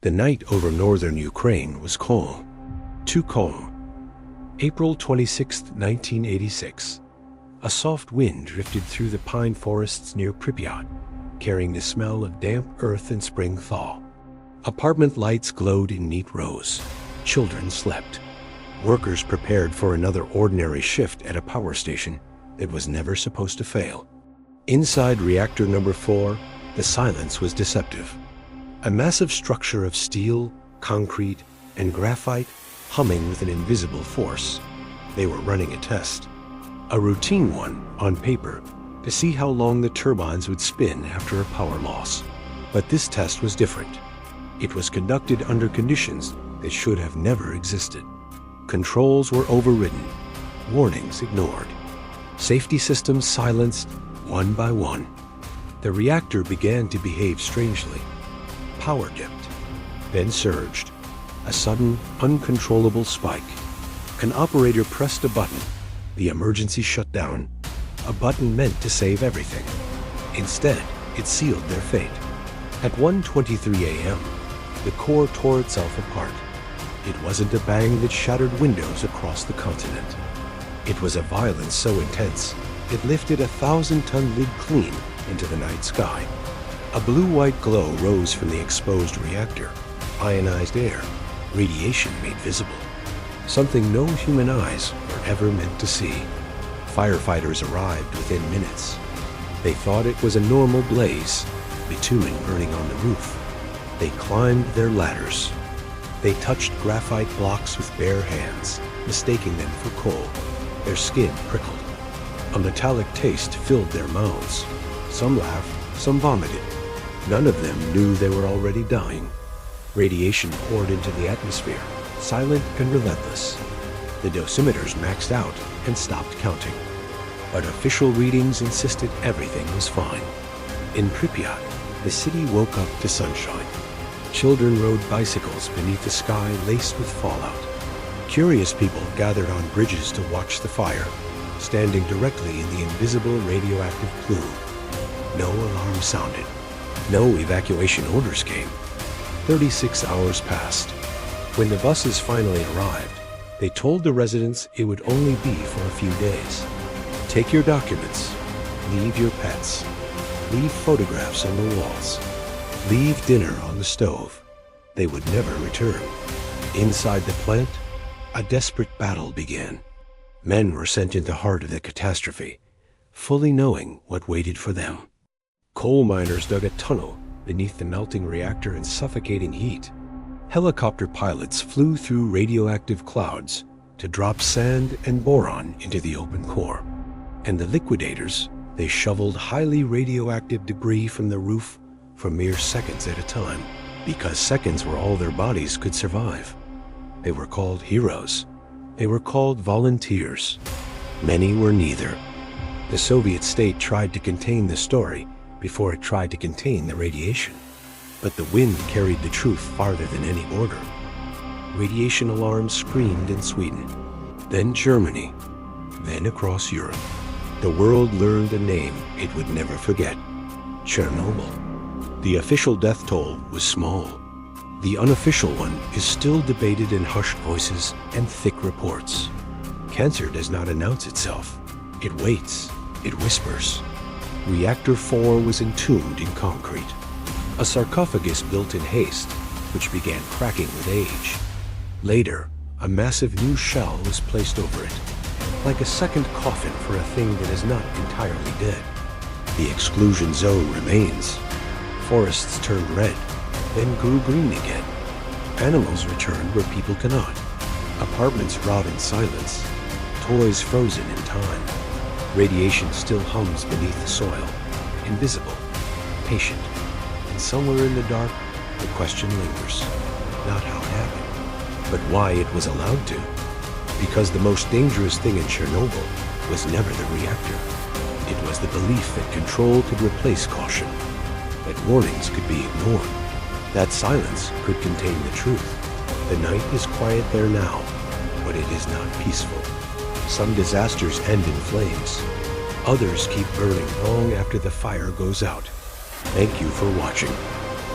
The night over northern Ukraine was calm. Too calm. April 26, 1986. A soft wind drifted through the pine forests near Pripyat, carrying the smell of damp earth and spring thaw. Apartment lights glowed in neat rows. Children slept. Workers prepared for another ordinary shift at a power station that was never supposed to fail. Inside reactor number 4, the silence was deceptive. A massive structure of steel, concrete, and graphite humming with an invisible force. They were running a test. A routine one, on paper, to see how long the turbines would spin after a power loss. But this test was different. It was conducted under conditions that should have never existed. Controls were overridden, warnings ignored, safety systems silenced one by one. The reactor began to behave strangely. Power dipped, then surged. A sudden, uncontrollable spike. An operator pressed a button. The emergency shut down. A button meant to save everything. Instead, it sealed their fate. At 1:23 a.m., the core tore itself apart. It wasn't a bang that shattered windows across the continent. It was a violence so intense, it lifted a 1,000-ton lid clean into the night sky. A blue-white glow rose from the exposed reactor. Ionized air, radiation made visible. Something no human eyes were ever meant to see. Firefighters arrived within minutes. They thought it was a normal blaze, bitumen burning on the roof. They climbed their ladders. They touched graphite blocks with bare hands, mistaking them for coal. Their skin prickled. A metallic taste filled their mouths. Some laughed, some vomited. None of them knew they were already dying. Radiation poured into the atmosphere, silent and relentless. The dosimeters maxed out and stopped counting. But official readings insisted everything was fine. In Pripyat, the city woke up to sunshine. Children rode bicycles beneath a sky laced with fallout. Curious people gathered on bridges to watch the fire, standing directly in the invisible radioactive plume. No alarm sounded. No evacuation orders came. 36 hours passed. When the buses finally arrived, they told the residents it would only be for a few days. Take your documents, leave your pets, leave photographs on the walls, leave dinner on the stove. They would never return. Inside the plant, a desperate battle began. Men were sent into the heart of the catastrophe, fully knowing what waited for them. Coal miners dug a tunnel beneath the melting reactor in suffocating heat. Helicopter pilots flew through radioactive clouds to drop sand and boron into the open core. And the liquidators, they shoveled highly radioactive debris from the roof for mere seconds at a time, because seconds were all their bodies could survive. They were called heroes. They were called volunteers. Many were neither. The Soviet state tried to contain the story before it tried to contain the radiation. But the wind carried the truth farther than any border. Radiation alarms screamed in Sweden, then Germany, then across Europe. The world learned a name it would never forget: Chernobyl. The official death toll was small. The unofficial one is still debated in hushed voices and thick reports. Cancer does not announce itself. It waits. It whispers. Reactor 4 was entombed in concrete. A sarcophagus built in haste, which began cracking with age. Later, a massive new shell was placed over it, like a second coffin for a thing that is not entirely dead. The exclusion zone remains. Forests turned red, then grew green again. Animals returned where people cannot. Apartments rot in silence, toys frozen in time. Radiation still hums beneath the soil, invisible, patient. And somewhere in the dark, the question lingers. Not how it happened, but why it was allowed to. Because the most dangerous thing in Chernobyl was never the reactor. It was the belief that control could replace caution, that warnings could be ignored, that silence could contain the truth. The night is quiet there now, but it is not peaceful. Some disasters end in flames. Others keep burning long after the fire goes out. Thank you for watching.